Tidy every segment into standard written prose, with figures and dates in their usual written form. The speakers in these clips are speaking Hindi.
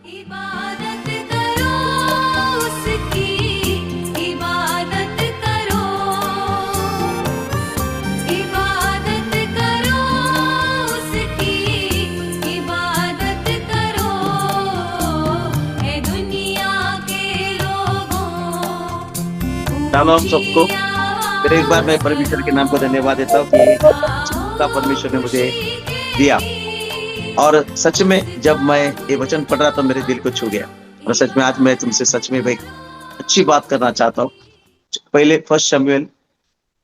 इबादत करो उसकी, इबादत करो, इबादत करो उसकी, इबादत करो, ए दुनिया के लोगों, शालोम सबको। ऊंची फिर एक बार मैं आवाज परमेश्वर के नाम को धन्यवाद करो, देता हूँ कि का परमेश्वर ने मुझे खामोशी दिया। और सच में उस जब मैं ये जालिम वचन पढ़ रहा था मेरे दिल को छू गया। और सच में आज मैं तुमसे सच में भाई अच्छी बात करना चाहता हूँ। पहले फर्स्ट शमूएल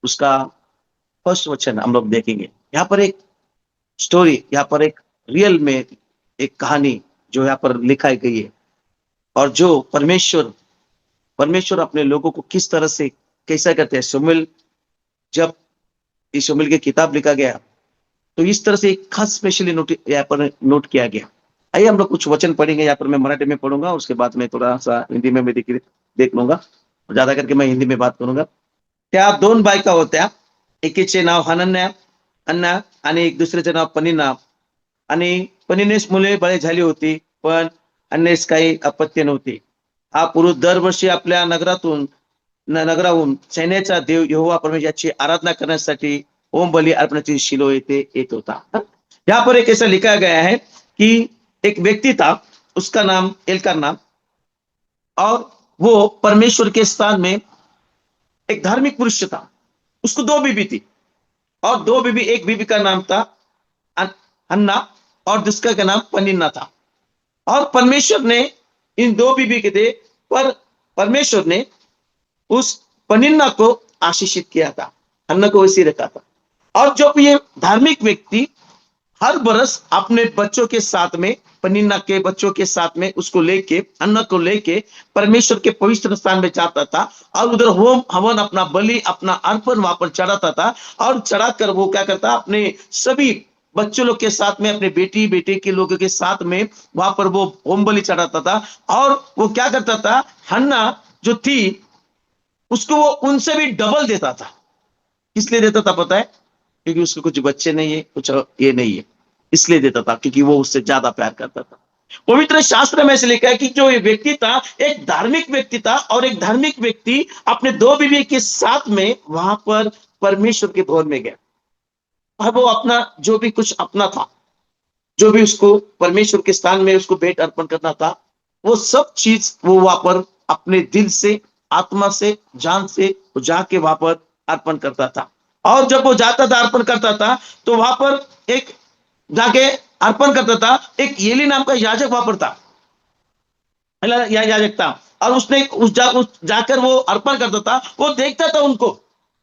उसका फर्स्ट वचन हम लोग देखेंगे। यहाँ पर एक स्टोरी, यहाँ पर एक रियल में एक कहानी जो यहाँ पर लिखाई गई है। और जो परमेश्वर परमेश्वर अपने लोगों को किस तरह से कैसा करते हैं। शमूएल, जब इस शमूएल की किताब लिखा गया तो इस तरह से एक खास स्पेशली नोट यहाँ पर नोट किया गया। आइए हम लोग कुछ वचन पढ़ेंगे। यहाँ पर मैं मराठी में पढ़ूंगा, उसके बाद मैं थोड़ा सा हिंदी में भी देख लूंगा। ज्यादा करके मैं हिंदी में बात करूंगा। त्या दोन बायका होत्या, एकीचे नाव हनन्या अण्णा आणि एक दुसऱ्याचे नाव पनिन्ना. आणि पनिनेस मुले बळे झाली होती, पण अन्येस काही अपत्य नव्हती. हा पुरुष दरवर्षी आपल्या नगराहून सैन्याचा देव यहोवा परमेश्वराची आराधना करण्यासाठी ओम बलि अर्पणाची शिलो येथे येत होता। यहाँ पर एक ऐसा लिखा गया है कि एक व्यक्ति था, उसका नाम एलकाना, और वो परमेश्वर के स्थान में एक धार्मिक पुरुष था। उसको दो बीबी थी, और दो बीबी, एक बीबी का नाम था हन्ना और दूसरा का नाम पनिन्ना था। और परमेश्वर ने इन दो बीबी के थे, पर परमेश्वर ने उस पनिन्ना को आशीषित किया था, हन्ना को वैसे रखा था। और जब ये धार्मिक व्यक्ति हर बरस अपने बच्चों के साथ में, पनिन्ना के बच्चों के साथ में उसको लेके, अन्ना को लेके परमेश्वर के पवित्र स्थान में जाता था, और उधर होम हवन अपना बलि अपना अर्पण वहां पर चढ़ाता था। और चढ़ाकर वो क्या करता, अपने सभी बच्चों लोग के साथ में, अपने बेटी बेटे के लोगों के साथ में वहां पर वो होम बलि चढ़ाता था। और वो क्या करता था, हन्ना जो थी उसको वो उनसे भी डबल देता था। इसलिए देता था पता है, क्योंकि उसके कुछ बच्चे नहीं है, कुछ ये नहीं है, इसलिए देता था, क्योंकि वो उससे ज्यादा प्यार करता था। पवित्र शास्त्र में से लिखा है कि जो ये व्यक्ति था एक धार्मिक व्यक्ति था, और एक धार्मिक व्यक्ति अपने दो बीवी के साथ में वहां पर परमेश्वर के भवन में गया। और वो अपना जो भी कुछ अपना था, जो भी उसको परमेश्वर के स्थान में उसको भेंट अर्पण करना था, वो सब चीज वो वहां पर अपने दिल से, आत्मा से, जान से वो जाके वहां पर अर्पण करता था। और जब वो जाता था अर्पण करता था, तो वहां पर एक जाके अर्पण करता था, एक एली नाम का याजक वहां पर था, याजक था। और उस जाकर वो अर्पण करता था, वो देखता था उनको,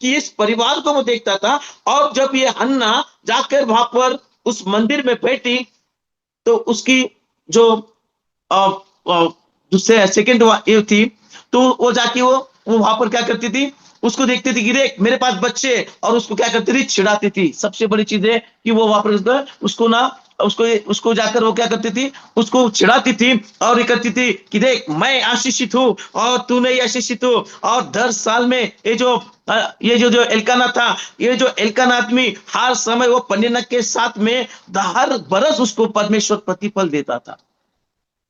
कि इस परिवार को वो देखता था। और जब ये हन्ना जाकर वहां पर उस मंदिर में बैठी, तो उसकी जो दूसरे सेकंड ये थी, तो वो जाके वो वहां पर क्या करती थी, उसको देखती थी कि देख मेरे पास बच्चे, और उसको क्या करती थी, चिढ़ाती थी। सबसे बड़ी चीज है कि वो वहां पर उसको ना उसको उसको जाकर वो क्या करती थी, उसको चिढ़ाती थी, और ये करती थी कि देख मैं आशीषित हूं और तू नहीं आशीषित हो। और 10 साल में ये जो एल्काना था, ये जो एल्काना आदमी हर समय वो पनिन्ना के साथ में हर बरस उसको परमेश्वर प्रतिफल देता था।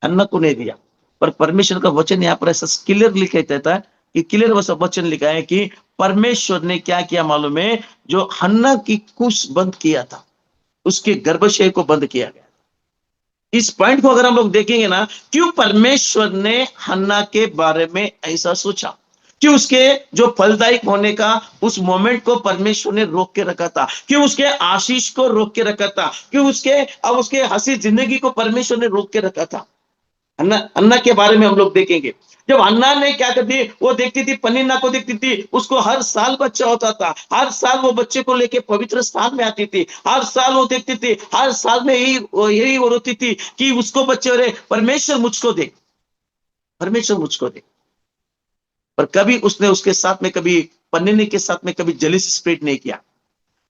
हन्ना को नहीं दिया। पर परमेश्वर का वचन यहाँ पर ऐसा क्लियर लिखा रहता है, कि क्लियर वचन लिखा है कि परमेश्वर ने क्या किया मालूम है, जो हन्ना की कुश बंद किया था, उसके गर्भाशय को बंद किया गया। इस पॉइंट को अगर हम लोग देखेंगे ना, क्यों परमेश्वर ने हन्ना के बारे में ऐसा सोचा, कि उसके जो फलदायक होने का उस मोमेंट को परमेश्वर ने रोक के रखा था, क्यों उसके आशीष को रोक के रखा था, क्यों उसके हंसी जिंदगी को परमेश्वर ने रोक के रखा था। अन्ना अन्ना के बारे में हम लोग देखेंगे। जब अन्ना ने क्या करती, वो देखती थी पनिन्ना को, देखती थी उसको हर साल बच्चा होता था, हर साल वो बच्चे को लेके पवित्र स्थान में आती थी, हर साल वो देखती थी, हर साल में यही वो रोती थी कि उसको बच्चे हो रहे, परमेश्वर मुझको दे, परमेश्वर मुझको दे। पर कभी उसने उसके साथ में, कभी पनिन्ना के साथ में कभी जेलसी स्प्रेड नहीं किया।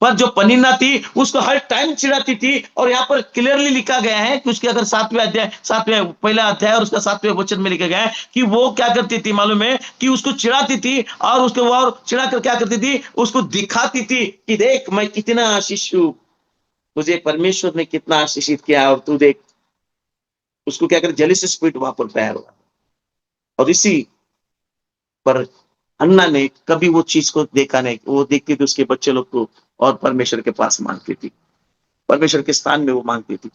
पर जो पनिन्ना थी उसको हर टाइम चिढ़ाती थी। और यहाँ पर क्लियरली लिखा गया है कि उसके अगर 7वें पहला अध्याय और उसका 7वें वचन में लिखा गया है कि वो क्या करती थी मालूम है, कि उसको चिढ़ाती थी, और उसको वो चिढ़ा कर क्या करती थी, उसको दिखाती थी कि देख मैं कितना आशीष हूं, तुझे परमेश्वर ने कितना आशीषित किया, और तू देख उसको क्या करे, जेलिस स्पिरिट वहां पर तैयार हुआ। और इसी पर हन्ना ने कभी वो चीज को देखा नहीं, वो देखती थी उसके बच्चे लोग को और परमेश्वर के पास मांगती थी, परमेश्वर के स्थान में वो मांगती थी।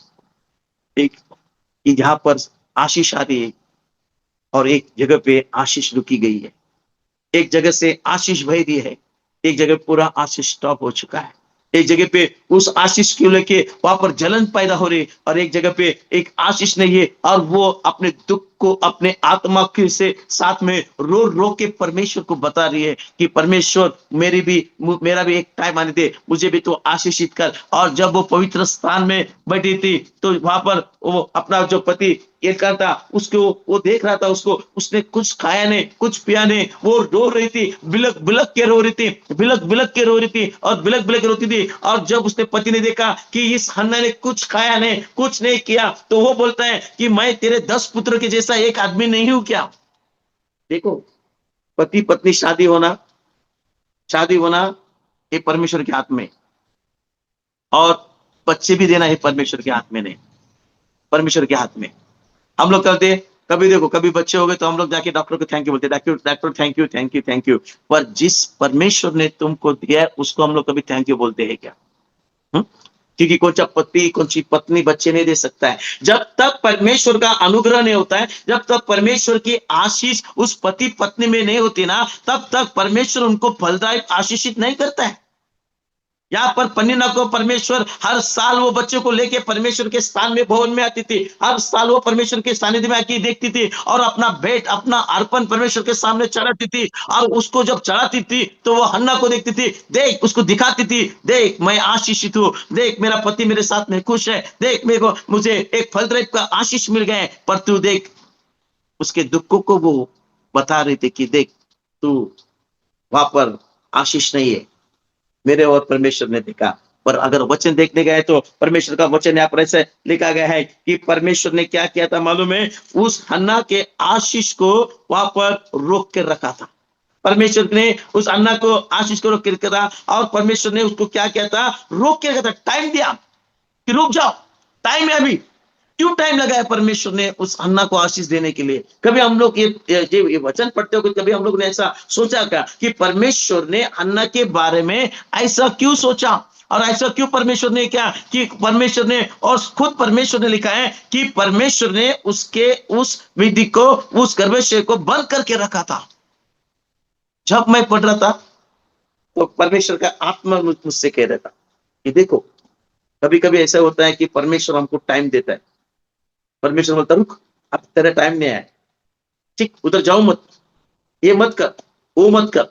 एक कि जहां पर आशीष आ रही है और एक जगह पे आशीष रुकी गई है, एक जगह से आशीष बह रही है, एक जगह पूरा आशीष स्टॉप हो चुका है। एक जगह पे उस आशीष को लेके वहां पर जलन पैदा हो रही है, और एक जगह पे एक आशीष नहीं है, और वो अपने दुख को अपने आत्मा के से साथ में रो रो के परमेश्वर को बता रही है कि परमेश्वर मेरा भी एक टाइम आने दे, मुझे भी तो आशीषित कर। और जब वो पवित्र स्थान में बैठी थी तो वहां पर वो अपना जो पति ये करता, उसको वो देख रहा था, उसको उसने कुछ खाया नहीं, कुछ पिया नहीं, वो रो रही थी, बिलक बिलक के रो रही थी, बिलक बिलक के रो रही थी और बिलक बिलक के रोती थी। और जब उसने पति ने देखा कि इस हन्ना ने कुछ खाया नहीं, कुछ नहीं किया, तो वो बोलता है कि मैं तेरे 10 पुत्र के जैसा एक आदमी नहीं हूं क्या? देखो, पति पत्नी शादी होना ये परमेश्वर के हाथ में, और बच्चे भी देना है परमेश्वर के हाथ में नहीं, परमेश्वर के हाथ में। हम लोग करते हैं, कभी देखो कभी बच्चे हो गए तो हम लोग जाके डॉक्टर को थैंक यू बोलते, doctor doctor thank you thank you thank you. पर जिस परमेश्वर ने तुमको दिया है उसको हम लोग कभी थैंक यू बोलते हैं क्या? हुँ? क्योंकि कौन सा पति कौन सी पत्नी बच्चे नहीं दे सकता है जब तक परमेश्वर का अनुग्रह नहीं होता है, जब तक परमेश्वर की आशीष उस पति पत्नी में नहीं होती ना, तब तक परमेश्वर उनको फलदायक आशीषित नहीं करता है। यहाँ पर पन्नीना को परमेश्वर हर साल वो बच्चों को लेके परमेश्वर के स्थान में भवन में आती थी, हर साल वो परमेश्वर के सानिध्य में आके देखती थी और अपना भेंट अपना अर्पण परमेश्वर के सामने चढ़ाती थी। और उसको जब चढ़ाती थी तो वो हन्ना को देखती थी, देख उसको दिखाती थी, देख मैं आशीषित हूँ, देख मेरा पति मेरे साथ में खुश है, देख मेरे को मुझे एक फलद्रुप का आशीष मिल गए। पर तू देख, उसके दुखों को वो बता रही थी कि देख तू वहां पर आशीष नहीं है, मेरे और परमेश्वर ने देखा। पर अगर वचन देखने गए तो परमेश्वर का वचन यहाँ पर ऐसे लिखा गया है कि परमेश्वर ने क्या किया था मालूम है? उस हन्ना के आशीष को वहां पर रोक के रखा था। परमेश्वर ने उस अन्ना को आशीष को रोक के रखा था, और परमेश्वर ने उसको क्या किया था? रोक के रखा था, टाइम दिया कि रुक जाओ, टाइम है अभी। क्यों टाइम लगाया परमेश्वर ने उस अन्ना को आशीष देने के लिए? कभी हम लोग ये वचन पढ़ते हो, कभी हम लोग ने ऐसा सोचा क्या कि परमेश्वर ने अन्ना के बारे में ऐसा क्यों सोचा, और ऐसा क्यों परमेश्वर ने क्या कि परमेश्वर ने, और खुद परमेश्वर ने लिखा है कि परमेश्वर ने उसके उस विधि को, उस गर्भाशय को बंद करके रखा था। जब मैं पढ़ रहा था तो परमेश्वर का आत्मा मुझसे कह रहा था कि देखो, कभी कभी ऐसा होता है कि परमेश्वर हमको टाइम देता है, परमेश्वर बोलता रुक, अब तेरा टाइम नहीं आया, ठीक उधर जाओ मत, ये मत कर, वो मत कर।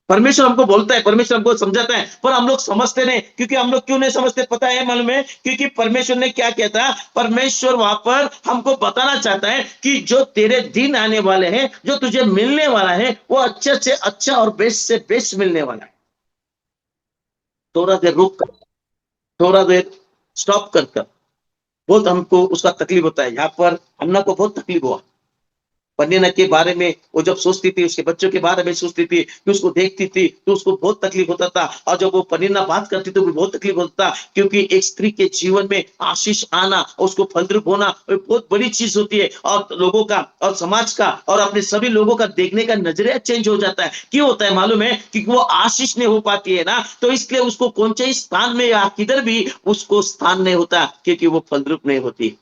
परमेश्वर हमको बोलता है, परमेश्वर हमको समझाता है, पर हम लोग समझते नहीं। क्योंकि हम लोग क्यों नहीं समझते पता है मालूम है? क्योंकि परमेश्वर ने क्या किया था, परमेश्वर वहां पर हमको बताना चाहता है कि जो तेरे दिन आने वाले हैं, जो तुझे मिलने वाला है, वो अच्छे से अच्छा और बेस्ट से बेस्ट मिलने वाला है। थोड़ा देर रुक कर, थोड़ा देर स्टॉप कर कर, बहुत हमको उसका तकलीफ होता है। यहाँ पर अन्ना को बहुत तकलीफ हुआ पन्नीना के बारे में। वो जब सोचती थी, उसके बच्चों के बारे में सोचती थी, कि उसको देखती थी तो उसको बहुत तकलीफ होता था। और जब वो पन्नीना बात करती तो भी बहुत तकलीफ होता था, क्योंकि एक स्त्री के जीवन में आशीष आना, उसको फलद्रुप होना बहुत बड़ी चीज होती है। और लोगों का और समाज का और अपने सभी लोगों का देखने का नजरिया चेंज हो जाता है। क्यों होता है मालूम है? क्योंकि वो आशीष नहीं हो पाती है ना, तो इसलिए उसको कौन से स्थान में या किधर भी उसको स्थान नहीं होता, क्योंकि वो फलद्रुप नहीं होती।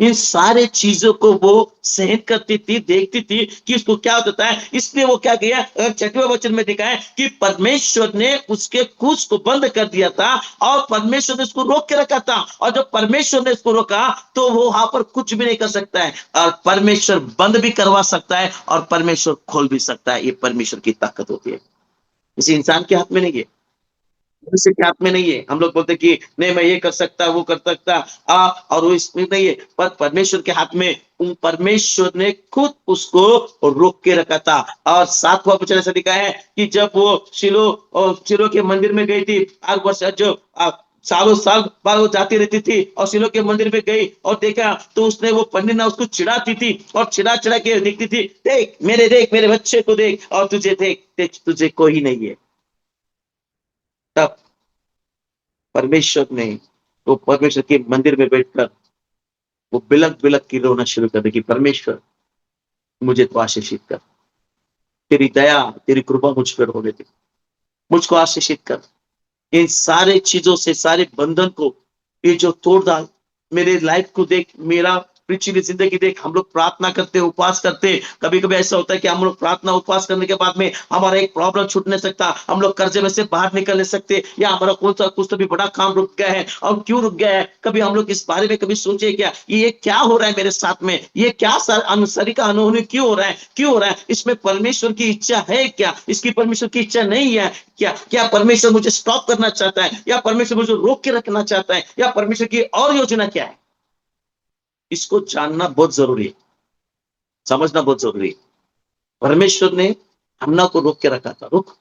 इन सारे चीजों को वो सहन करती थी, देखती थी कि उसको क्या होता है। इसलिए वो क्या किया, 6वें वचन में दिखा है कि परमेश्वर ने उसके कुछ को बंद कर दिया था, और परमेश्वर ने उसको रोक के रखा था। और जब परमेश्वर ने उसको रोका तो वो वहां पर कुछ भी नहीं कर सकता है। और परमेश्वर बंद भी करवा सकता है और परमेश्वर खोल भी सकता है। ये परमेश्वर की ताकत होती है, किसी इंसान के हाथ में नहीं है, मनुष्य के हाथ में नहीं है। हम लोग बोलते कि नहीं मैं ये कर सकता, वो कर सकता, और वो इसमें नहीं है, पर परमेश्वर के हाथ में। परमेश्वर ने खुद उसको रोक के रखा था। और 7वां वचन ऐसा लिखा है कि जब वो शिलो के मंदिर में गई थी, 8 वर्ष जो सालों साल बाद वो जाती रहती थी, और शिलो के मंदिर में गई और देखा तो उसने वो पन्नीना उसको चिढ़ाती थी, और चिढ़ा चिढ़ा के देखती थी, देख मेरे बच्चे को देख, और तुझे देख, तुझे कोई नहीं है। तब परमेश्वर ने वो परमेश्वर के मंदिर में बैठकर वो बिलक बिलक के रोना शुरू कर देगी, परमेश्वर मुझे तो आशीषित कर, तेरी दया तेरी कृपा मुझ पर हो गई, मुझको आशीषित कर, इन सारे चीजों से, सारे बंधन को ये जो तोड़ डाल, मेरे लाइफ को देख, मेरा पिछली जिंदगी देख। हम लोग प्रार्थना करते, उपवास करते, कभी कभी ऐसा होता है कि हम लोग प्रार्थना उपवास करने के बाद में हमारा एक प्रॉब्लम छूट नहीं सकता, हम लोग कर्जे में से बाहर निकल नहीं सकते, या हमारा कौन सा कुछ तो भी बड़ा काम रुक गया है। और क्यों रुक गया है, कभी हम लोग इस बारे में कभी सोचे क्या, ये क्या हो रहा है मेरे साथ में, ये क्या अनुसरी का अनहोनी क्यों हो रहा है, क्यों हो रहा है, इसमें परमेश्वर की इच्छा है क्या, इसकी परमेश्वर की इच्छा नहीं है क्या, क्या परमेश्वर मुझे स्टॉप करना चाहता है, या परमेश्वर मुझे रोक के रखना चाहता है, या परमेश्वर की और योजना क्या है। इसको जानना बहुत जरूरी है, समझना बहुत जरूरी है। परमेश्वर ने हन्ना को रोक के रखा था, रुक।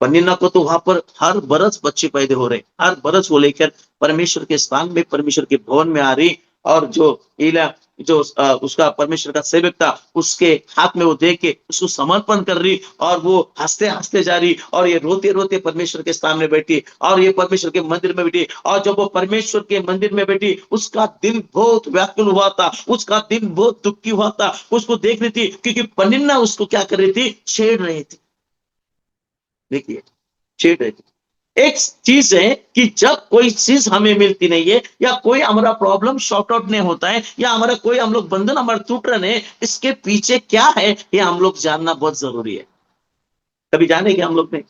पनिन्ना को तो वहां पर हर बरस बच्चे पैदा हो रहे, हर बरस वो लेकर परमेश्वर के स्थान में, परमेश्वर के भवन में आ रही, और जो इला जो उसका परमेश्वर का सेवक था, उसके हाथ में वो दे के उसको समर्पण कर रही, और वो हंसते हंसते जा रही, और ये रोते रोते परमेश्वर के सामने बैठी, और ये परमेश्वर के मंदिर में बैठी। और जब वो परमेश्वर के मंदिर में बैठी, उसका दिल बहुत व्याकुल हुआ था, उसका दिल बहुत दुखी हुआ था, उसको देख रही थी, क्योंकि पनिन्ना उसको क्या कर रही थी, छेड़ रही थी। देखिए, छेड़ रही थी। एक चीज है कि जब कोई चीज हमें मिलती नहीं है, या कोई हमारा प्रॉब्लम शॉर्ट आउट नहीं होता है, या हमारा कोई हम लोग बंधन हमारा टूट रहे हैं, इसके पीछे क्या है, ये हम लोग जानना बहुत जरूरी है। कभी जानेंगे हम लोग ने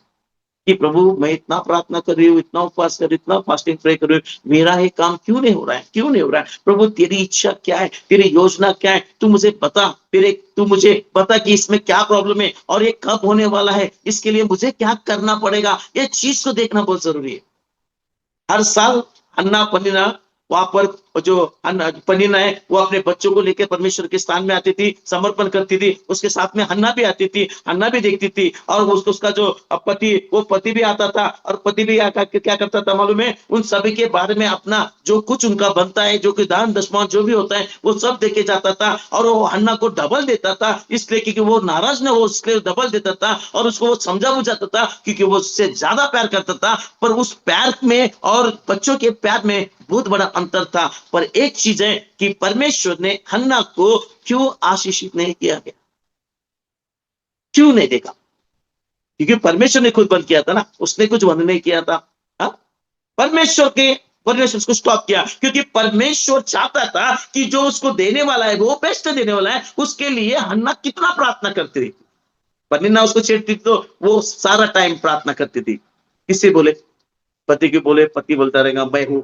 कि प्रभु मैं इतना प्रार्थना कर रही हूँ, इतना उपवास कर रही हूँ, इतना फास्टिंग प्रे कर रही हूँ, मेरा ये काम क्यों नहीं हो रहा है, क्यों नहीं हो रहा है। प्रभु तेरी इच्छा क्या है, तेरी योजना क्या है, तू मुझे बता, तेरे तू मुझे बता कि इसमें क्या प्रॉब्लम है, और ये कब होने वाला है, इसके लिए मुझे क्या करना पड़ेगा। ये चीज को देखना बहुत जरूरी है। हर साल अन्ना पन्नीना वहां पर जो पन्नीना है, वो अपने बच्चों को लेकर परमेश्वर के स्थान में आती थी, समर्पण करती थी, उसके साथ में हन्ना भी आती थी, हन्ना भी देखती थी, और उसका जो पति, वो पति भी आता था, और पति भी आकर क्या करता था मालूम है, उन सभी के बारे में अपना जो कुछ उनका बनता है, जो कि दान दशमांश जो भी होता है, वो सब देके जाता था, और वो हन्ना को डबल देता था, इसलिए क्योंकि वो नाराज न हो, इसलिए डबल देता था, और उसको वो समझा बुझाता था, क्योंकि वो उससे ज्यादा प्यार करता था। पर उस प्यार में और बच्चों के प्यार में बहुत बड़ा अंतर था। पर एक चीज है कि परमेश्वर ने हन्ना को क्यों आशीषित नहीं किया गया, क्यों नहीं देखा, क्योंकि परमेश्वर ने खुद बंद किया था ना, उसने कुछ बंद नहीं किया था। हा? परमेश्वर उसको स्टॉप किया, क्योंकि परमेश्वर चाहता था कि जो उसको देने वाला है, वो बेस्ट देने वाला है, उसके लिए हन्ना कितना प्रार्थना करती थी। पन्नीना उसको छेड़ती तो वो सारा टाइम प्रार्थना करती थी, किससे बोले, पति की बोले, पति बोलता रहेगा मैं हूं,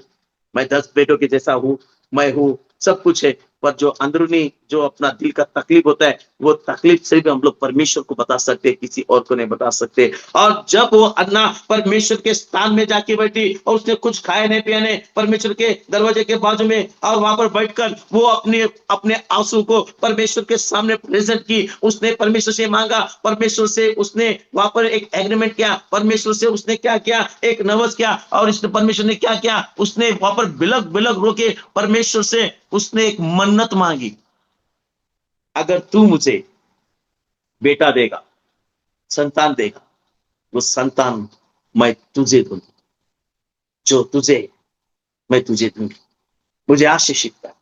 मैं 10 बेटों के जैसा हूं, मैं हूं, सब कुछ है। पर जो अंदरूनी जो अपना दिल का तकलीफ होता है, वो तकलीफ से भी हम लोग परमेश्वर को बता सकते हैं, किसी और को नहीं बता सकते। और जब वो अन्ना परमेश्वर के स्थान में जाके बैठी, और उसने कुछ खाए नहीं पिया नहीं, परमेश्वर के दरवाजे के बाजू में, और वहां पर बैठकर वो अपने अपने आंसू को परमेश्वर के सामने प्रेजेंट की, उसने परमेश्वर से मांगा, परमेश्वर से उसने वहां पर एक एग्रीमेंट किया, परमेश्वर से उसने क्या किया, एक नवज किया, और इसने परमेश्वर ने क्या किया, उसने वहां पर बिलक बिलक रोके परमेश्वर से उसने एक मन्नत मांगी, अगर तू मुझे बेटा देगा, संतान देगा, वो संतान मैं तुझे दूंगी, जो तुझे मैं तुझे दूंगी, मुझे आशीषित कर।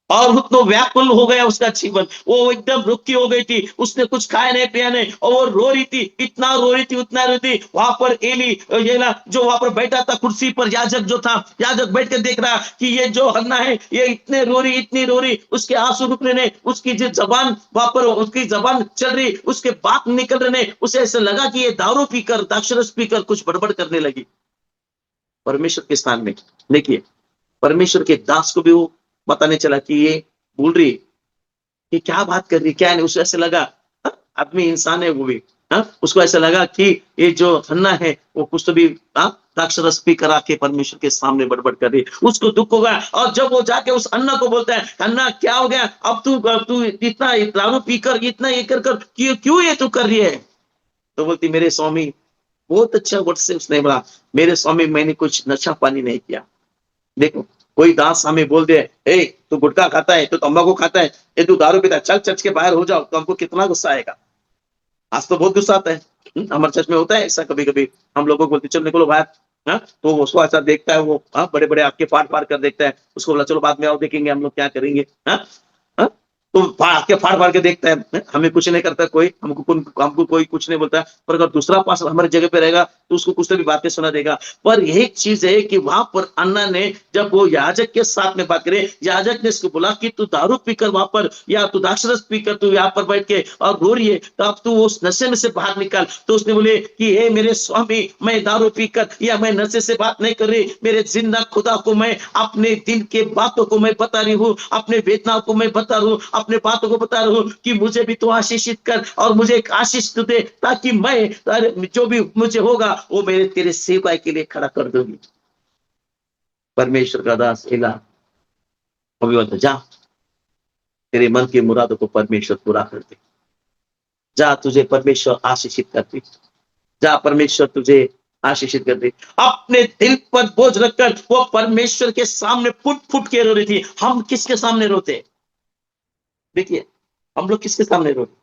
और उतना व्याकुल हो गया उसका जीवन, वो एकदम रुकी हो गई थी, उसने कुछ खाया नहीं पिया नहीं, और वो रो रही थी, इतना रो रही थी, उतना रो रही थी। वहां पर एली ये ना जो वहां पर बैठा था कुर्सी पर, याजक जो था, याजक बैठ कर देख रहा कि ये जो हन्ना है, ये इतने रो रही, इतनी रो रही, उसके आंसू रुक रहे नहीं, उसकी जो जबान वहां पर, उसकी जबान चल रही, उसके बात निकल रहे नहीं, उसे ऐसा लगा कि ये दारू पीकर, द्राक्षरस पीकर कुछ बड़बड़ करने लगी परमेश्वर के स्थान में। देखिए, परमेश्वर के दास को भी वो पता नहीं चला कि ये बोल रही, कि क्या बात कर रही, क्या नहीं, उसको ऐसे लगा, हाँ, आदमी इंसान है वो भी, हाँ, उसको ऐसा लगा कि ये जो हन्ना है वो कुछ तो भी द्राक्षरस पी करा के परमेश्वर के सामने बड़बड़ कर रही, उसको दुख होगा। और जब वो जाके उस अन्ना को बोलता है, अन्ना क्या हो गया, अब तू इतना दारू पीकर इतना ये कर कर क्यों ये तू कर रही है। तो बोलती, मेरे स्वामी, बहुत अच्छा वर्ड से उसने बोला, मेरे स्वामी मैंने कुछ नशा पानी नहीं किया। देखो, कोई दास हमें बोल दे, ए तू गुटखा खाता है, तू तंबाकू खाता है, ए तू दारू पीता है, चल चर्च के बाहर हो जाओ, तो हमको कितना गुस्सा आएगा। आज तो बहुत गुस्सा आता है। हमारे चर्च में होता है ऐसा, कभी कभी हम लोगों को बोलते चल निकलो बाहर, हाँ, तो उसको ऐसा देखता है वो, हाँ, बड़े बड़े आंखें फाड़ फाड़ कर देखता है, उसको बोला चलो बाद में आओ देखेंगे हम लोग क्या करेंगे। हाँ, हाँ? तो आंखें फाड़ फाड़ के देखता है, हमें कुछ नहीं करता कोई, हमको कोई कुछ नहीं बोलता। पर अगर दूसरा पास हमारी जगह पे रहेगा तो उसको कुछ तो भी बातें सुना देगा। पर यही चीज है कि वहां पर अन्ना ने जब वो याजक के साथ में बात करे, याजक ने इसको बोला कि तू दारू पीकर वहां पर, या तू द्राक्षरस पीकर तू यहाँ पर बैठ के और रो रही है, तो अब तू उस नशे में से बाहर निकल। तो उसने बोले कि हे मेरे स्वामी, मैं दारू पीकर या मैं नशे से बात नहीं कर रही, मेरे जिंदा खुदा को मैं अपने दिल के बातों को मैं बता रही हूँ, अपने वेदनाओं को मैं बता रहा हूँ, अपने बातों को बता रहा हूँ कि मुझे भी तू आशीषित कर और मुझे एक आशीष तू दे, ताकि मैं जो भी मुझे होगा वो मेरे तेरे सेवा के लिए खड़ा कर दूंगी। परमेश्वर का दास इला अभी बोलता जा, तेरे मन की मुरादों को परमेश्वर पूरा कर दे। जा, तुझे परमेश्वर आशीषित कर दे। जा, परमेश्वर तुझे आशीषित कर दे। अपने दिल पर बोझ रखकर वो परमेश्वर के सामने फुट फुट के रो रही थी। हम किसके सामने रोते? देखिए, हम लोग किसके सामने रोते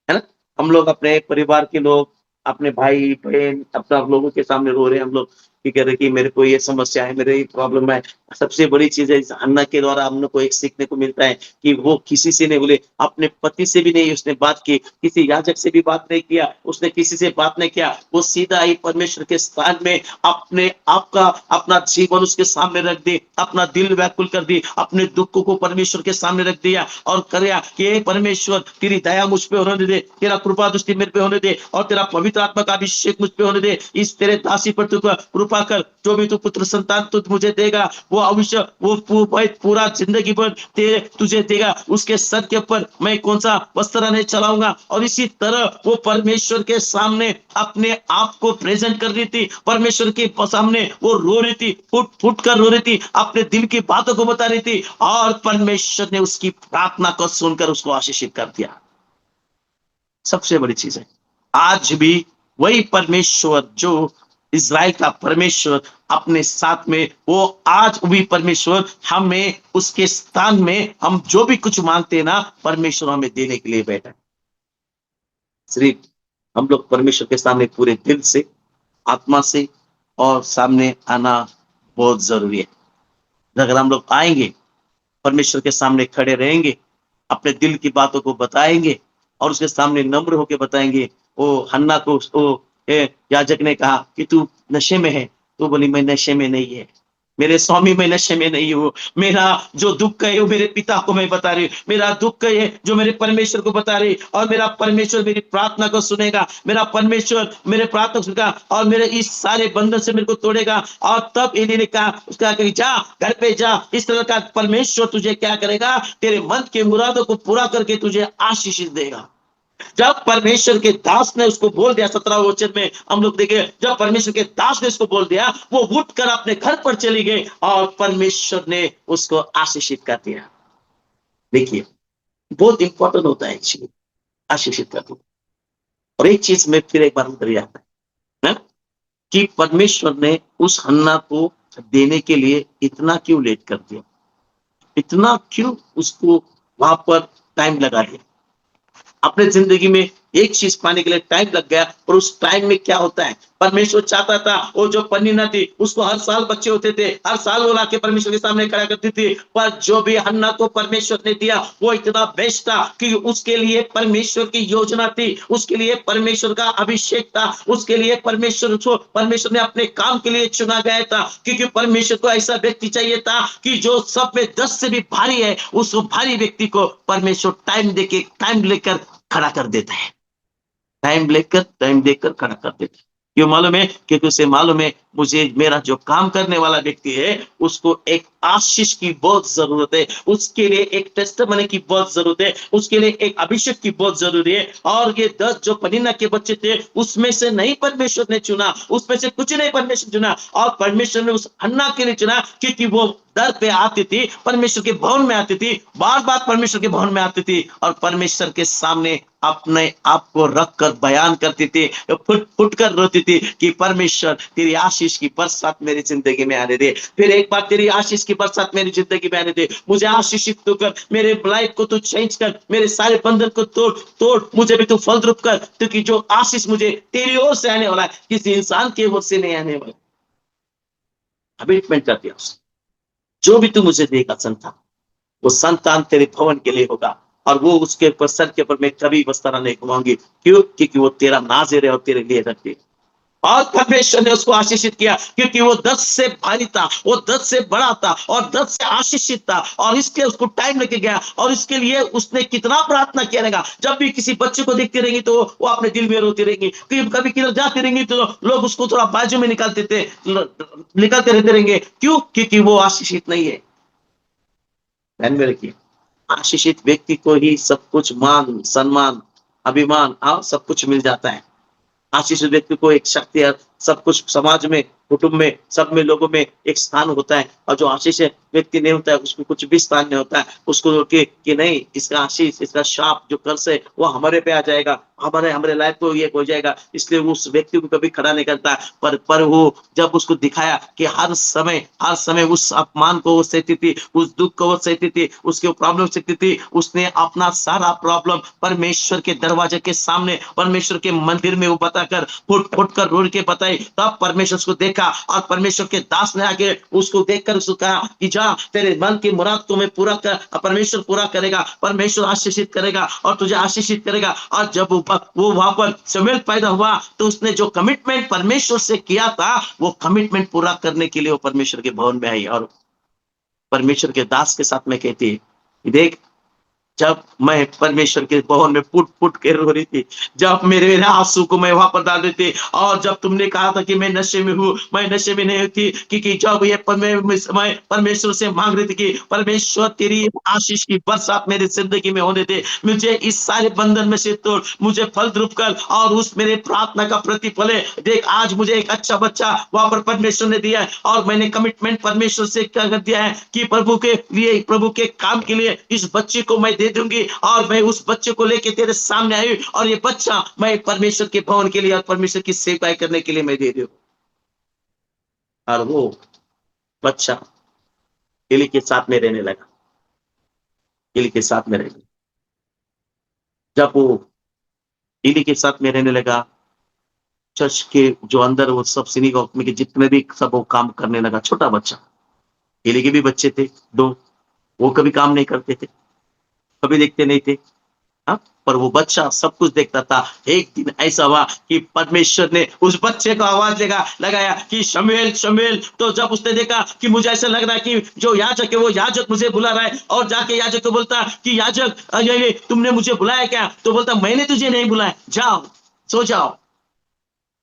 है ना? हम लोग अपने परिवार के लोग, अपने भाई बहन, अपना लोगों के सामने रो रहे हैं हम लोग कि कह रहे कि मेरे को ये समस्या है, मेरे ये प्रॉब्लम है। सबसे बड़ी चीज है, इस अन्ना के द्वारा हम लोग को एक सीखने को मिलता है कि वो किसी से नहीं बोले, अपने पति से भी नहीं उसने बात की, किसी याजक से भी बात नहीं किया, उसने किसी से बात नहीं किया। वो सीधा ही परमेश्वर के स्थान में अपने आप का अपना जीवन उसके सामने रख दी, अपना दिल व्याकुल कर दी, अपने दुखों को परमेश्वर के सामने रख दिया और कराया कि हे परमेश्वर, तेरी दया मुझ पे होने दे, तेरा कृपा दृष्टि मेरे पे होने दे और तेरा पवित्र आत्मा का अभिषेक मुझ पे होने दे। इस तेरे दासी पर तू कृपा कर, जो भी तू पुत्र संतान तू मुझे देगा वो अवश्य वो पूरा जिंदगी भर तेरे तुझे देगा। उसके सर के ऊपर मैं कौन सा वस्त्र नहीं चलाऊंगा। और इसी तरह वो परमेश्वर के सामने अपने आप को प्रेजेंट कर रही थी, परमेश्वर के सामने वो रो रही थी, फुट फुट कर रो रही थी, अपने दिल की बातों को बता रही थी और परमेश्वर ने उसकी प्रार्थना को सुनकर उसको आशीषित कर दिया। सबसे बड़ी चीज है, आज भी वही परमेश्वर जो इज़राइल का परमेश्वर अपने साथ में, वो आज भी परमेश्वर हमें उसके स्थान में हम जो भी कुछ मांगते हैं ना, परमेश्वर हमें देने के लिए बैठा है। सिर्फ हम लोग परमेश्वर के सामने पूरे दिल से, आत्मा से और सामने आना बहुत जरूरी है। अगर हम लोग आएंगे, परमेश्वर के सामने खड़े रहेंगे, अपने दिल की बातों को बताएंगे और उसके सामने नम्र होकर बताएंगे। वो हन्ना को याजक ने कहा कि तू नशे में है, तो बोली मैं नशे में नहीं है, मेरे स्वामी मैं नशे में नहीं हूँ। मेरा जो दुख है वो मेरे पिता को मैं बता रही हूँ, मेरा दुख है जो मेरे परमेश्वर को बता रही, और मेरा परमेश्वर मेरी प्रार्थना को सुनेगा, मेरा परमेश्वर मेरे प्रार्थना सुनेगा और मेरे इस सारे बंधन से मेरे को तोड़ेगा। और तब इन्हीं ने कहा, उसका कही जा, घर पे जा, इस तरह का परमेश्वर तुझे क्या करेगा, तेरे मन के मुरादों को पूरा करके तुझे आशीष देगा। जब परमेश्वर के दास ने उसको बोल दिया, 17 वचन में हम लोग देखे, जब परमेश्वर के दास ने उसको बोल दिया, वो उठकर अपने घर पर चली गई और परमेश्वर ने उसको आशीषित कर दिया। देखिए, बहुत इंपॉर्टेंट होता है चीज, आशीषित कर दिया। और एक चीज में फिर एक बार अंदर आता है कि परमेश्वर ने उस हन्ना को देने के लिए इतना क्यों लेट कर दिया, इतना क्यों उसको वहां पर टाइम लगा दिया। अपने जिंदगी में एक चीज पाने के लिए टाइम लग गया, और उस टाइम में क्या होता है, परमेश्वर चाहता था वो जो पनीना थी उसको हर साल बच्चे होते थे, हर साल वो लाके परमेश्वर के सामने खड़ा करती थी। पर जो भी हन्ना को परमेश्वर ने दिया वो इतना बेस्ट था कि उसके लिए परमेश्वर की योजना थी, उसके लिए परमेश्वर का अभिषेक था, उसके लिए परमेश्वर ने अपने काम के लिए चुना गया था। क्योंकि परमेश्वर को ऐसा व्यक्ति चाहिए था कि जो सब में 10 से भी भारी है, उस भारी व्यक्ति को परमेश्वर टाइम लेकर खड़ा कर देता है, टाइम देकर खड़ा कर देता है। क्यों मालूम है? क्योंकि उसे मालूम है मुझे मेरा जो काम करने वाला व्यक्ति है उसको एक आशीष की बहुत जरूरत है, उसके लिए एक टेस्टिमनी की बहुत जरूरत है, उसके लिए एक अभिषेक की बहुत जरूरी है। और ये 10 जो पनीना के बच्चे थे उसमें से नहीं परमेश्वर ने चुना, उसमें से कुछ नहीं परमेश्वर चुना, और परमेश्वर ने उस हन्ना के लिए चुना क्योंकि वो दर पे आती थी, परमेश्वर के भवन में आती थी, बार बार परमेश्वर के भवन में आती थी और परमेश्वर के सामने अपने आप को रख कर बयान करती थी, फुट फुट कर रोती थी कि परमेश्वर तेरी आशीष की बरसात मेरी जिंदगी में आने दे। फिर एक बार तेरी आशीष की बरसात मेरी जिंदगी में आने दे, मुझे आशीषित तो कर, मेरे लाइफ को तू चेंज कर, मेरे सारे बंधन को तोड़ तोड़, मुझे भी तू फलद्रुप कर, क्योंकि जो आशीष मुझे तेरी ओर से आने वाला है किसी इंसान की ओर से नहीं आने वाला। कमिटमेंट कर दिया उसने, जो भी तू मुझे देगा संतान, वो संतान तेरे भवन के लिए होगा, और वो उसके ऊपर सर के ऊपर मैं कभी बस्ताना नहीं घुमाऊंगी। क्यों? क्योंकि वो तेरा नाज़िर है और तेरे लिए रखती है। और परमेश्वर ने उसको आशीषित किया, क्योंकि वो 10 से भारी था, वो 10 से बड़ा था और 10 से आशीषित था, और इसके उसको टाइम लेके गया, और इसके लिए उसने कितना प्रार्थना किया रहेगा। जब भी किसी बच्चे को देखती रहेंगी तो वो अपने दिल में रोती रहेंगी, कभी किधर जाती रहेंगी तो लोग उसको थोड़ा बाजू में निकालते थे, निकालते रहते रहेंगे। क्यों? क्योंकि वो आशीषित नहीं है। ध्यान में रखिए, आशीषित व्यक्ति को ही सब कुछ मान सम्मान अभिमान सब कुछ मिल जाता है। आशीष व्यक्ति को एक शक्ति है, सब कुछ समाज में, कुटुंब में, सब में, लोगों में एक स्थान होता है। और जो आशीष व्यक्ति नहीं होता है उसको कुछ भी स्थान नहीं होता है। उसको कि नहीं, इसका आशीष, इसका शाप जो कर्ज है वो हमारे पे आ जाएगा, हमारे हमारे लाइफ को ये हो जाएगा, इसलिए वो उस व्यक्ति को कभी खड़ा नहीं करता। पर वो जब उसको दिखाया कि हर समय उस अपमान को वो सहती थी, उस दुख को वो सहती थी, उसके प्रॉब्लम सहती थी, उसने अपना सारा प्रॉब्लम परमेश्वर के दरवाजे के सामने, परमेश्वर के मंदिर में वो बताकर फुट फुट कर रोड के बताई। तब परमेश्वर उसको देखा, और परमेश्वर के दास ने आके उसको देखकर उसको कहा कि जा, तेरे मन की मुराद तुम्हें पूरा कर, परमेश्वर पूरा करेगा, परमेश्वर आशीषित करेगा और तुझे आशीषित करेगा। और जब वो वहां पर शमूएल पैदा हुआ तो उसने जो कमिटमेंट परमेश्वर से किया था वो कमिटमेंट पूरा करने के लिए वो परमेश्वर के भवन में आई, और परमेश्वर के दास के साथ में कहती, देख, जब मैं परमेश्वर के भवन में फुट फुट के रो रही थी, जब मेरे आंसू को मैं वहां पर डाल रही थी, और जब तुमने कहा था कि मैं नशे में हूँ, मैं नशे में नहीं थी, क्योंकि जब ये मैं परमेश्वर से मांग रही थी कि परमेश्वर तेरी आशीष की बरसात मेरी जिंदगी में होने दे, मुझे इस सारे बंधन में से तोड़, मुझे फल द्रुप कर, और उस मेरे प्रार्थना का प्रतिफल है। देख, आज मुझे एक अच्छा बच्चा वहां पर परमेश्वर ने दिया है, और मैंने कमिटमेंट परमेश्वर से कर दिया है कि प्रभु के लिए, प्रभु के काम के लिए इस बच्चे को मैं दे दूंगी, और मैं उस बच्चे को लेके तेरे सामने आई, और ये बच्चा मैं परमेश्वर के भवन के लिए और परमेश्वर की सेवा करने के लिए मैं दे दूं। और वो बच्चा एली के साथ में रहने लगा, एली के साथ में रहने, जब वो एली के साथ में रहने लगा, चर्च के जो अंदर वो सब सिनेगॉग में के जितने भी सब वो काम करने लगा। छोटा बच्चा, एली के भी बच्चे थे दो, वो कभी काम नहीं करते थे, कभी देखते नहीं थे। हाँ? पर वो बच्चा सब कुछ देखता था। एक दिन ऐसा हुआ कि परमेश्वर ने उस बच्चे को आवाज लगाया कि शमूएल, शमूएल। तो जब उसने देखा कि मुझे ऐसा लग रहा है कि जो याजक है वो याजक मुझे बुला रहा है, और जाके याजक को बोलता कि याजक, ये तुमने मुझे बुलाया क्या? तो बोलता, मैंने तुझे नहीं बुलाया, जाओ सो जाओ।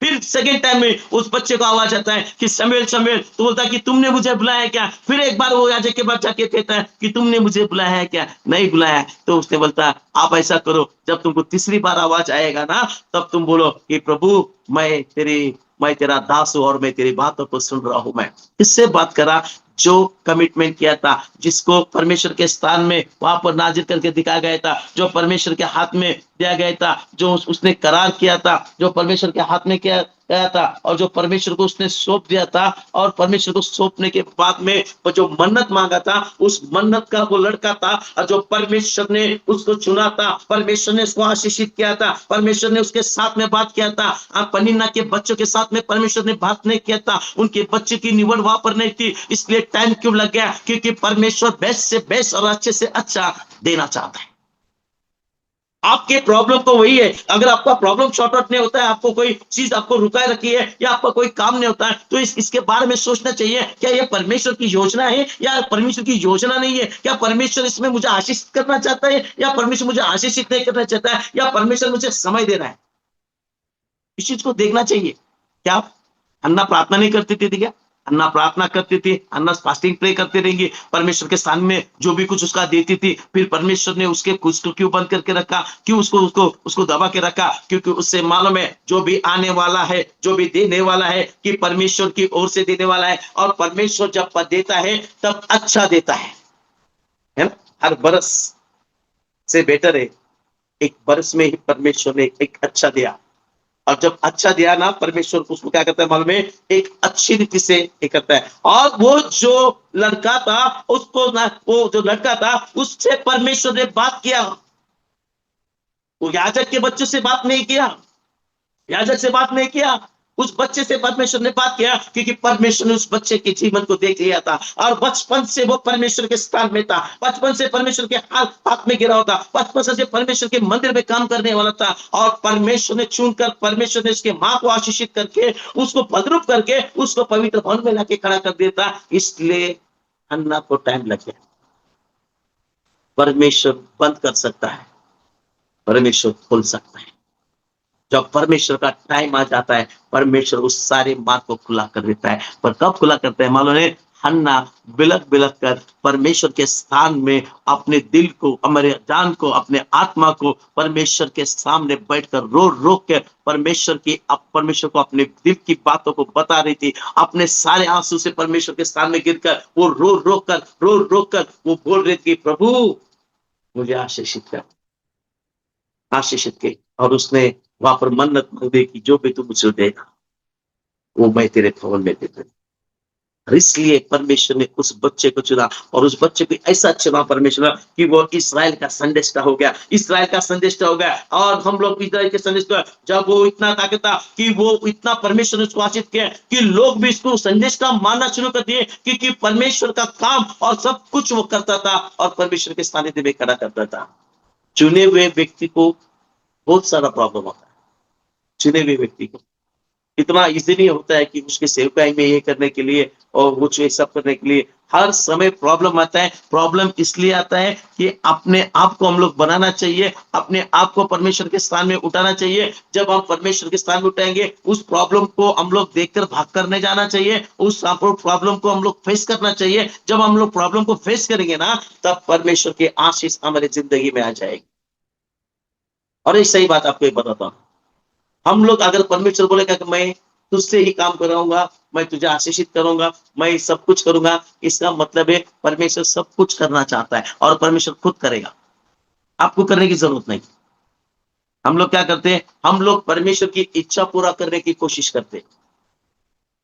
फिर सेकेंड टाइम में उस बच्चे को आवाज आता है कि शमूएल, शमूएल। तो बोलता है कि तुमने मुझे बुलाया क्या? फिर एक बार वो याजक के पास जाके कहता है कि तुमने मुझे बुलाया है क्या? नहीं बुलाया। तो उसने बोलता, आप ऐसा करो, जब तुमको तीसरी बार आवाज आएगा ना, तब तुम बोलो कि प्रभु, मैं तेरा दास हूं, और मैं तेरी बातों को सुन रहा हूं। मैं इससे बात करा, जो कमिटमेंट किया था, जिसको परमेश्वर के स्थान में वहां पर नाजिर करके दिखाया गया था, जो परमेश्वर के हाथ में दिया गया था, जो उसने करार किया था, जो परमेश्वर के हाथ में किया गया था, और जो परमेश्वर को उसने सौंप दिया था, और परमेश्वर को सौंपने के बाद में वो जो मन्नत मांगा था, उस मन्नत का वो लड़का था, और जो परमेश्वर ने उसको चुना था, परमेश्वर ने उसको आशीषित किया था, परमेश्वर ने उसके साथ में बात किया था। पनीना के बच्चों के साथ में परमेश्वर ने बात नहीं किया था, उनके बच्चे की निवड़ वहां पर नहीं थी। इसलिए टाइम क्यों लग गया? क्योंकि परमेश्वर बेस्ट से बेस्ट और अच्छे से अच्छा देना चाहता है। आपके प्रॉब्लम तो वही है। अगर आपका प्रॉब्लम सॉर्ट आउट नहीं होता है, आपको कोई चीज आपको रुकाए रखी है, या आपका कोई काम नहीं होता है, तो इसके बारे में सोचना चाहिए, क्या ये परमेश्वर की योजना है या परमेश्वर की योजना नहीं है? क्या परमेश्वर इसमें मुझे आशीषित करना चाहता है, या परमेश्वर मुझे आशीषित नहीं करना चाहता है, या परमेश्वर मुझे समय दे रहा है? इस चीज को देखना चाहिए। क्या अन्ना प्रार्थना नहीं करती थी क्या? अन्ना प्रार्थना करती थी, अन्ना फास्टिंग प्रे करते रहेंगे, परमेश्वर के सामने जो भी कुछ उसका देती थी। फिर परमेश्वर ने उसके कुछ को क्यों बंद करके रखा? क्यों उसको उसको उसको दबा के रखा? क्योंकि उससे मालूम है जो भी आने वाला है, जो भी देने वाला है, कि परमेश्वर की ओर से देने वाला है, और परमेश्वर जब पद देता है तब अच्छा देता है ना? हर बरस से बेटर है एक वर्ष में ही परमेश्वर ने एक अच्छा दिया। और जब अच्छा दिया ना, परमेश्वर उसको क्या करता है मालूम है, एक अच्छी रीति से ये करता है। और वो जो लड़का था, उसको ना, वो जो लड़का था उससे परमेश्वर ने बात किया। वो याजक के बच्चों से बात नहीं किया, याजक से बात नहीं किया, उस बच्चे से परमेश्वर ने बात किया, क्योंकि परमेश्वर ने उस बच्चे के जीवन को देख लिया था। और बचपन से वो परमेश्वर के स्थान में था, बचपन से परमेश्वर के हाथ में गिरा होता, बचपन से परमेश्वर के मंदिर में काम करने वाला था। और परमेश्वर ने चुनकर, परमेश्वर ने उसके माँ को आशीषित करके, उसको बदरूप करके, उसको पवित्र भवन में लाके खड़ा कर देता। इसलिए हन्ना को टाइम लग गया। परमेश्वर बंद कर सकता है, परमेश्वर खोल सकता है। जब परमेश्वर का टाइम आ जाता है, परमेश्वर उस सारे मार्ग को खुला कर देता है। पर कब खुला करता है मालूम है? हन्ना बिलक बिलक कर परमेश्वर के स्थान में अपने दिल को, हमारे जान को, अपने आत्मा को परमेश्वर के सामने बैठकर रो रो के परमेश्वर को अपने दिल की बातों को बता रही थी। अपने सारे आंसू से परमेश्वर के सामने गिरकर वो रो रो कर वो बोल रही थी, प्रभु मुझे आशीषित कर, आशीषित के। और उसने वहां पर मन्नत मांगी कि जो भी तू मुझे देगा वो मैं तेरे भवन में दे दूंगा। और इसलिए परमेश्वर ने उस बच्चे को चुना, और उस बच्चे को ऐसा चुना परमेश्वर कि वो इसराइल का संदेष्टा हो गया, इसराइल का संदेष्टा हो गया। और हम लोग इसराइल के संदेष्टा, जब वो इतना ताकत था कि वो इतना परमेश्वर ने उसको आशीष किया कि लोग भी इसको संदेष्टा मानना शुरू कर दिए, क्योंकि परमेश्वर का काम और सब कुछ वो करता था और परमेश्वर के सानिध्य में खड़ा करता था। चुने हुए व्यक्ति को बहुत सारा प्रॉब्लम होता है। चुने हुए व्यक्ति को इतना इजी नहीं होता है कि उसके सेवकाई में ये करने के लिए और वो ये सब करने के लिए हर समय प्रॉब्लम आता है। प्रॉब्लम इसलिए आता है कि अपने आप को हम लोग बनाना चाहिए, अपने आप को परमेश्वर के स्थान में उठाना चाहिए। जब हम परमेश्वर के स्थान में उठाएंगे, उस प्रॉब्लम को हम लोग देखकर भाग करने जाना चाहिए, उस प्रॉब्लम को हम लोग फेस करना चाहिए। जब हम लोग प्रॉब्लम को फेस करेंगे ना, तब परमेश्वर की आशीष हमारी जिंदगी में आ जाएगी। और ये सही बात आपको बताता हूँ, हम लोग अगर परमेश्वर बोलेगा कि मैं तुझसे ही काम कराऊंगा, मैं तुझे आशीषित करूंगा, मैं सब कुछ करूंगा, इसका मतलब है परमेश्वर सब कुछ करना चाहता है और परमेश्वर खुद करेगा, आपको करने की जरूरत नहीं। हम लोग क्या करते हैं? हम लोग परमेश्वर की इच्छा पूरा करने की कोशिश करते हैं।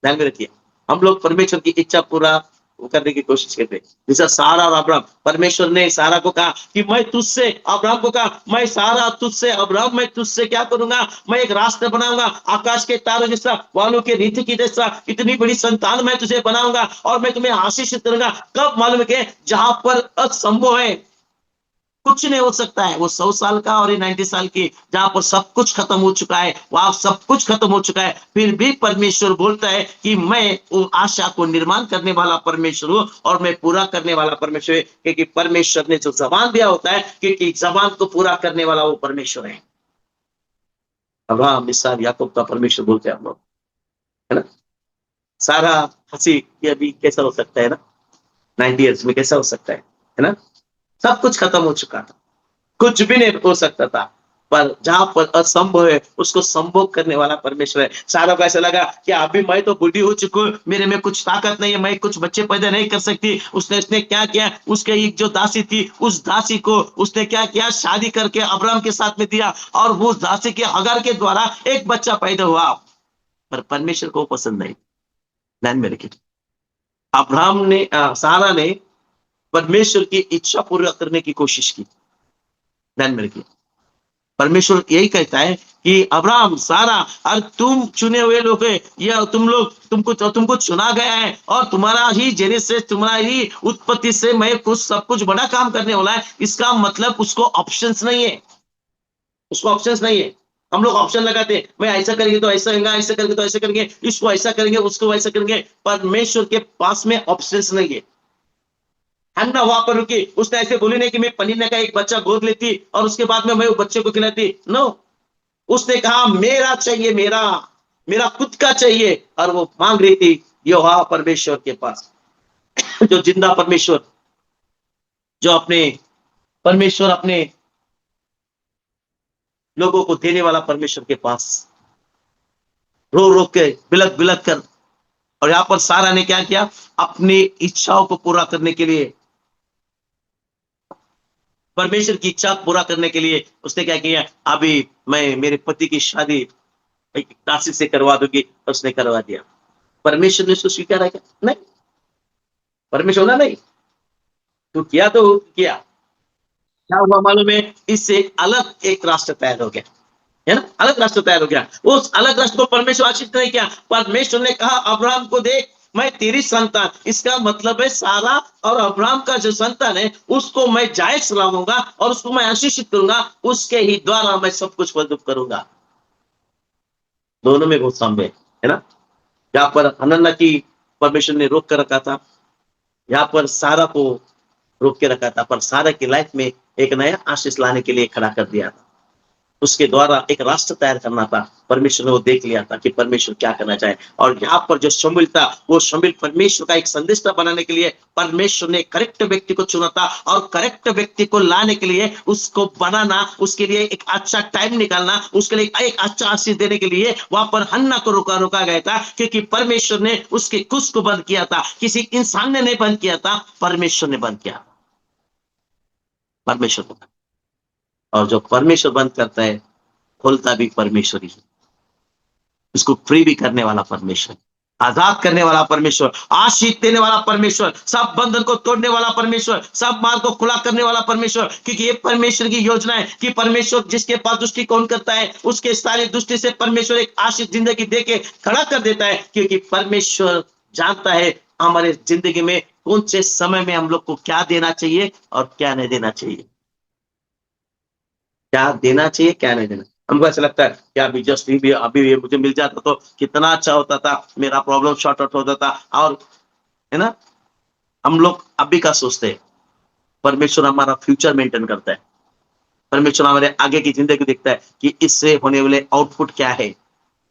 ध्यान में रखिए, हम लोग परमेश्वर की इच्छा पूरा करने की कोशिश करते हैं। जैसा सारा और अब्राम, परमेश्वर ने सारा को कहा कि मैं तुझसे, अब्राम को कहा मैं सारा तुझसे, अब्राम मैं तुझसे क्या करूंगा, मैं एक रास्ता बनाऊंगा आकाश के तारों जैसा, वालों के रीति की जैसा, इतनी बड़ी संतान मैं तुझे बनाऊंगा और मैं तुम्हें आशीषित करूंगा। कब मालूम है? जहां पर असंभव है कुछ नहीं हो सकता है। वो 100 साल का और ये 90 साल की, जहां पर सब कुछ खत्म हो चुका है, वहां सब कुछ खत्म हो चुका है, फिर भी परमेश्वर बोलता है कि मैं वो आशा को निर्माण करने वाला परमेश्वर हूं और मैं पूरा करने वाला परमेश्वर है। क्योंकि परमेश्वर ने जो जबान दिया होता है, क्योंकि जबान को पूरा करने वाला वो परमेश्वर है। अब्राहम, इसहाक, याकूब का परमेश्वर बोलते हैं हम लोग, है ना। सारा हंसी ये अभी कैसा हो सकता है ना, 90 ईयर्स में कैसा हो सकता है ना। सब कुछ खत्म हो चुका था, कुछ भी नहीं हो सकता था। पर जहां पर असंभव है उसको संभव करने वाला परमेश्वर है। सारा को ऐसा लगा कि अभी मैं तो बुढ़ी हो चुकी हूँ, मेरे में कुछ ताकत नहीं है, मैं कुछ बच्चे पैदा नहीं कर सकती। उसने क्या किया, उसके एक जो दासी थी, उस दासी को उसने क्या किया, शादी करके अब्राम के साथ में दिया, और वो दासी के हगर के द्वारा एक बच्चा पैदा हुआ। पर परमेश्वर को पसंद नहीं। ध्यान में रखिए, अब्राहम ने सारा ने परमेश्वर की इच्छा पूरा करने की कोशिश की। ध्यान में रखिए, परमेश्वर यही कहता है कि अब्राहम, सारा, और तुम चुने हुए लोग है, या तुमको चुना गया है, और तुम्हारा ही जेनेसिस, तुम्हारा ही उत्पत्ति से मैं कुछ सब कुछ बड़ा काम करने वाला है। इसका मतलब उसको ऑप्शंस नहीं है, उसको ऑप्शंस नहीं है। हम लोग ऑप्शन लगाते हैं, मैं ऐसा करेंगे तो ऐसा होगा, ऐसा करेंगे तो ऐसा करेंगे, इसको ऐसा करेंगे, उसको वैसा करेंगे। परमेश्वर के पास में ऑप्शंस नहीं है। हन्ना वहां पर रुकी, उसने ऐसे बोली नहीं कि मैं पनीर का एक बच्चा गोद लेती और उसके बाद में मैं वो बच्चे को खिलाती। नो, उसने कहा मेरा चाहिए, मेरा मेरा खुद का चाहिए। और वो मांग रही थी यहोवा परमेश्वर के पास, जो जिंदा परमेश्वर, जो अपने परमेश्वर, अपने लोगों को देने वाला परमेश्वर के पास रो रो के, बिलक बिलक कर। और यहां पर सारा ने क्या किया, अपनी इच्छाओं को पूरा करने के लिए परमेश्वर की इच्छा पूरा करने के लिए उसने क्या किया, अभी मैं मेरे पति की शादी एक दासी से करवा दूंगी, उसने करवा दिया। परमेश्वर ने उसको स्वीकार है क्या? नहीं। परमेश्वर ना, नहीं तू किया तो किया, क्या हुआ मालूम है, इससे अलग एक राष्ट्र तैयार हो गया, है ना, अलग राष्ट्र तैयार हो गया। उस अलग राष्ट्र को परमेश्वर आशीष नहीं किया। परमेश्वर ने कहा अब्राहम को देख, मैं तेरी संतान, इसका मतलब है सारा और अब्राहम का जो संतान है उसको मैं जायज लाऊंगा और उसको मैं आशीषित करूंगा, उसके ही द्वारा मैं सब कुछ मदद करूंगा। दोनों में बहुत साम्य है ना। यहाँ पर हनन्ना की परमेश्वर ने रोक कर रखा था, यहाँ पर सारा को रोक के रखा था, पर सारा की लाइफ में एक नया आशीष लाने के लिए खड़ा कर दिया था। उसके द्वारा एक राष्ट्र तैयार करना था। परमेश्वर ने वो देख लिया था कि परमेश्वर क्या करना चाहे, और यहाँ पर जो शमूएल था वो शमूएल परमेश्वर का एक संदेशता बनाने के लिए परमेश्वर ने करेक्ट व्यक्ति को चुना था, और करेक्ट व्यक्ति को लाने के लिए उसको बनाना, उसके लिए एक अच्छा टाइम निकालना, उसके लिए एक अच्छा आशीष देने के लिए वहां पर हन्ना को रोका गया था, क्योंकि परमेश्वर ने उसके कुछ को बंद किया था। किसी इंसान ने नहीं बंद किया था, परमेश्वर ने बंद किया। परमेश्वर को, और जो परमेश्वर बंद करता है खोलता भी परमेश्वर ही है। उसको फ्री भी करने वाला परमेश्वर, आजाद करने वाला परमेश्वर, आशीष देने वाला परमेश्वर, सब बंधन को तोड़ने वाला परमेश्वर, सब मार्ग को खुला करने वाला परमेश्वर। क्योंकि ये परमेश्वर की योजना है कि परमेश्वर जिसके पास दृष्टिकोण करता है उसके सारी दृष्टि से परमेश्वर एक आशीष जिंदगी दे के खड़ा कर देता है। क्योंकि परमेश्वर जानता है हमारे जिंदगी में कौन से समय में हम लोग को क्या देना चाहिए और क्या नहीं देना चाहिए, क्या देना चाहिए क्या नहीं देना। हमको ऐसा लगता है कि अभी जस्ट भी अभी ये मुझे मिल जाता तो कितना अच्छा होता था, मेरा प्रॉब्लम शॉर्ट आउट होता था, और है ना, हम लोग अभी का सोचते हैं। परमेश्वर हमारा फ्यूचर मेंटेन करता है। परमेश्वर हमारे आगे की जिंदगी देखता है कि इससे होने वाले आउटपुट क्या है।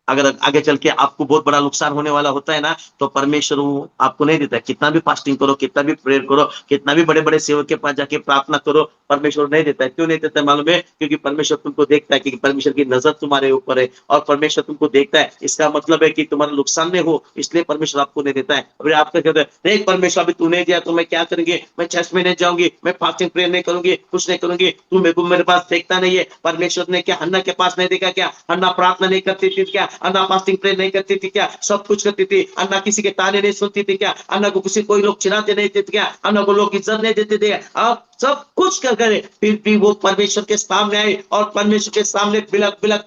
अगर आगे चल के आपको बहुत बड़ा नुकसान होने वाला होता है ना, तो परमेश्वर वो आपको नहीं देता। कितना भी फास्टिंग करो, कितना भी प्रेयर करो, कितना भी बड़े बड़े सेवक के पास जाके प्रार्थना करो, परमेश्वर नहीं देता है। क्यों नहीं देता है मालूम है? क्योंकि परमेश्वर तुमको देखता है, क्योंकि परमेश्वर की नजर तुम्हारे ऊपर है और परमेश्वर तुमको देखता है। इसका मतलब है कि तुम्हारा नुकसान नहीं हो, इसलिए परमेश्वर आपको नहीं देता है। अभी आपका कहते हैं नहीं परमेश्वर अभी तू नहीं दिया तो मैं क्या करेंगे, मैं चर्च में नहीं जाऊंगी, मैं फास्टिंग प्रेयर नहीं करूंगी, कुछ नहीं करूंगी, तू मेरे पास देखता नहीं है। परमेश्वर ने क्या हन्ना के पास नहीं देखा क्या? हन्ना प्रार्थना नहीं करती थी क्या? अन्ना फास्टिंग प्रेयर नहीं करती थी क्या? सब कुछ करती थी। अन्ना किसी के ताने नहीं सुनती थी क्या? अन्ना को किसी कोई लोग चिढ़ाते नहीं थे क्या? अन्ना को लोग इज्जत नहीं देते थे। आप सब कुछ कर करे फिर भी वो परमेश्वर के सामने आई और परमेश्वर के सामने बिलक बिलक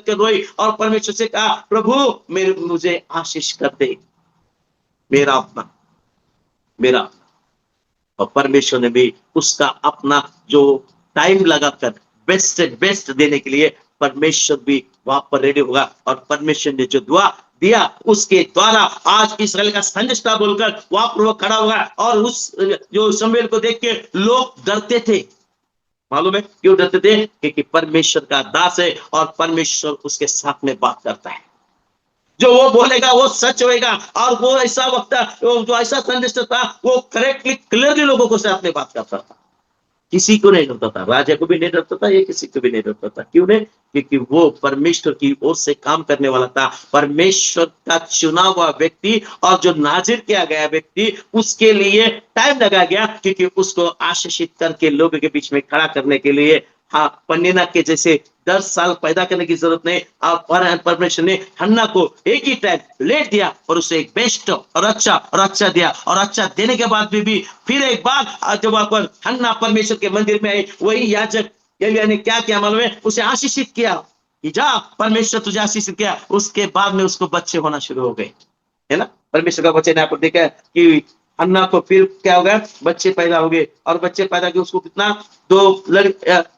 के रोई और परमेश्वर से कहा प्रभु मेरे मुझे आशीष कर दे, मेरा अपना, मेरा अपना। और परमेश्वर ने भी उसका अपना जो टाइम लगाकर बेस्ट से बेस्ट देने के लिए परमेश्वर भी वहां पर रेडी होगा। और परमेश्वर ने जो दुआ दिया उसके द्वारा आज इसराइल का संदेशता बोलकर वहां पर वो खड़ा होगा। और उस जो शमूएल को देख के लोग डरते थे। मालूम है क्यों डरते थे? क्योंकि परमेश्वर का दास है और परमेश्वर उसके साथ में बात करता है। जो वो बोलेगा वो सच होएगा। और वो ऐसा वक्ता, जो ऐसा संदेश था वो करेक्टली क्लियरली लोगों को साथ में बात करता था। किसी को नहीं डरता था, राजा को भी नहीं डरता था, ये किसी को भी नहीं डरता था। क्यों नहीं? क्योंकि वो परमेश्वर की ओर से काम करने वाला था। परमेश्वर का चुना हुआ व्यक्ति और जो नाजिर किया गया व्यक्ति, उसके लिए टाइम लगा गया क्योंकि उसको आशीषित करके लोगों के बीच में खड़ा करने के लिए। हाँ, पन्नीना के जैसे 10 साल पैदा करने की जरूरत नहीं। आप परमेश्वर ने हन्ना को एक ही टाइम लेट दिया और उसे एक बेस्ट और अच्छा दिया। और अच्छा देने के बाद भी फिर एक बार जब वहां पर हन्ना परमेश्वर के मंदिर में आई, वही याजक एलिय्याह ने क्या किया मालूम है? उसे आशीषित किया कि जा परमेश्वर तुझे आशीषित किया। उसके बाद में उसको बच्चे होना शुरू हो गए, है ना। परमेश्वर का बच्चे ने आपको देखा कि हन्ना को फिर क्या हो गया? बच्चे पैदा हो गए। और बच्चे पैदा किए उसको कितना?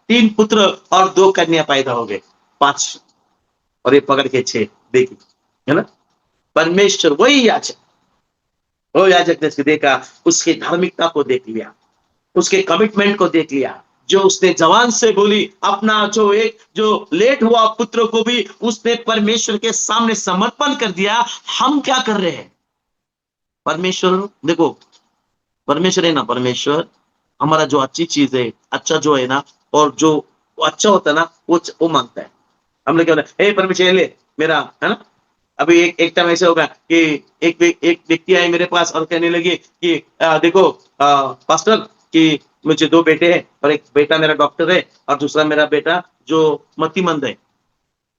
3 पुत्र और 2 कन्या पैदा हो गए, 5 और ये पकड़ के 6। देखिए, है ना। परमेश्वर वही याजक, वो याजक ने देखा, उसकी धार्मिकता को देख लिया, उसके कमिटमेंट को देख लिया, जो उसने जवान से बोली अपना जो लेट हुआ पुत्र को भी उसने परमेश्वर के सामने समर्पण कर दिया। हम क्या कर रहे हैं? परमेश्वर देखो, परमेश्वर है ना, परमेश्वर हमारा जो अच्छी चीज है, अच्छा जो है ना, और जो अच्छा होता है ना वो मांगता है। हम लोग क्या होता है, परमेश्वर ले मेरा, है ना। अभी एक टाइम ऐसे होगा कि एक व्यक्ति आए मेरे पास और कहने लगे कि देखो पास्टर कि मुझे 2 बेटे हैं और एक बेटा मेरा डॉक्टर है और दूसरा मेरा बेटा जो मतिमंद है।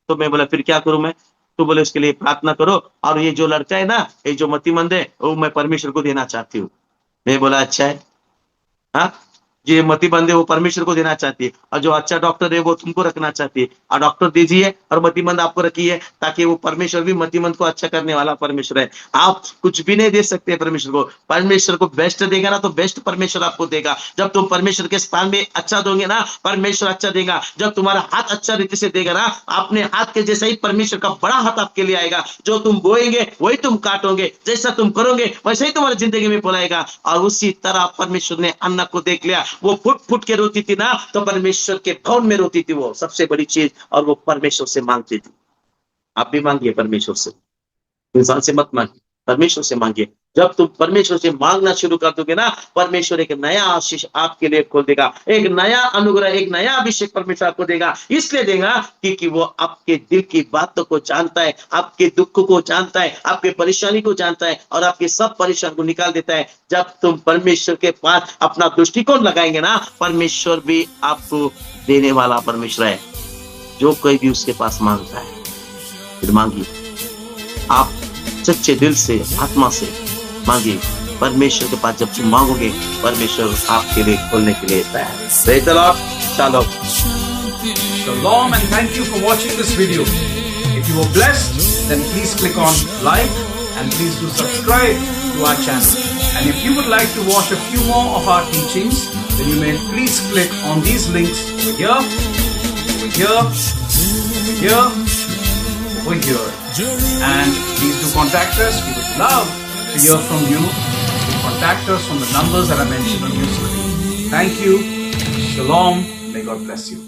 तो मैं बोला फिर क्या करूं मैं? तो बोले उसके लिए प्रार्थना करो और ये जो लड़का है ना, ये जो मतिमंद है, वो मैं परमेश्वर को देना चाहती हूँ। मैं बोला अच्छा है। हाँ, ये मतिमंद है वो परमेश्वर को देना चाहती है और जो अच्छा डॉक्टर है वो तुमको रखना चाहती है। और डॉक्टर दीजिए और मतिमंद आपको रखिए, ताकि वो परमेश्वर भी मतिमंद को अच्छा करने वाला परमेश्वर है। आप कुछ भी नहीं दे सकते परमेश्वर को। परमेश्वर को बेस्ट देगा ना, तो बेस्ट परमेश्वर आपको देगा। जब तुम परमेश्वर के स्थान में अच्छा दोगे ना, परमेश्वर अच्छा देगा। जब तुम्हारा हाथ अच्छा रीति से देगा ना, अपने हाथ के जैसा ही परमेश्वर का बड़ा हाथ आपके लिए आएगा। जो तुम बोएंगे वही तुम काटोगे, जैसा तुम करोगे वैसे ही तुम्हारी जिंदगी में फैलाएगा। और उसी तरह परमेश्वर ने अन्ना को देख लिया। वो फुट फुट के रोती थी ना, तो परमेश्वर के भवन में रोती थी वो सबसे बड़ी चीज, और वो परमेश्वर से मांगती थी। आप भी मांगिए परमेश्वर से, इंसान से मत मांगिए, परमेश्वर से मांगिए। जब तुम परमेश्वर से मांगना शुरू कर दोगे ना, परमेश्वर एक नया आशीष आपके लिए खोल देगा, एक नया अनुग्रह, एक नया अभिषेक परमेश्वर आपको देगा। इसलिए देगा क्योंकि वो आपके दिल की बातों को जानता है, आपके दुख को जानता है, आपके परेशानी को जानता है और आपके सब परेशानी को निकाल देता है। जब तुम परमेश्वर के पास अपना दृष्टिकोण लगाएंगे ना, परमेश्वर भी आपको देने वाला परमेश्वर है। जो कोई भी उसके पास मांगता है, फिर मांगिए, आप सच्चे दिल से, आत्मा से मांगिए। परमेश्वर के पास जब तुम मांगोगे, परमेश्वर आपके लिए खोलने के लिए तैयार है। Praise the Lord. Shalom. Shalom, and thank you for watching this video. If you were blessed, then please click on like and please do subscribe to our channel. And if you would like to watch a few more of our teachings, then you may please click on these links over here, over here, over here, over here. And please do contact us. We would love to hear from you. Contact us from the numbers that are mentioned on your screen. Thank you. Shalom. May God bless you.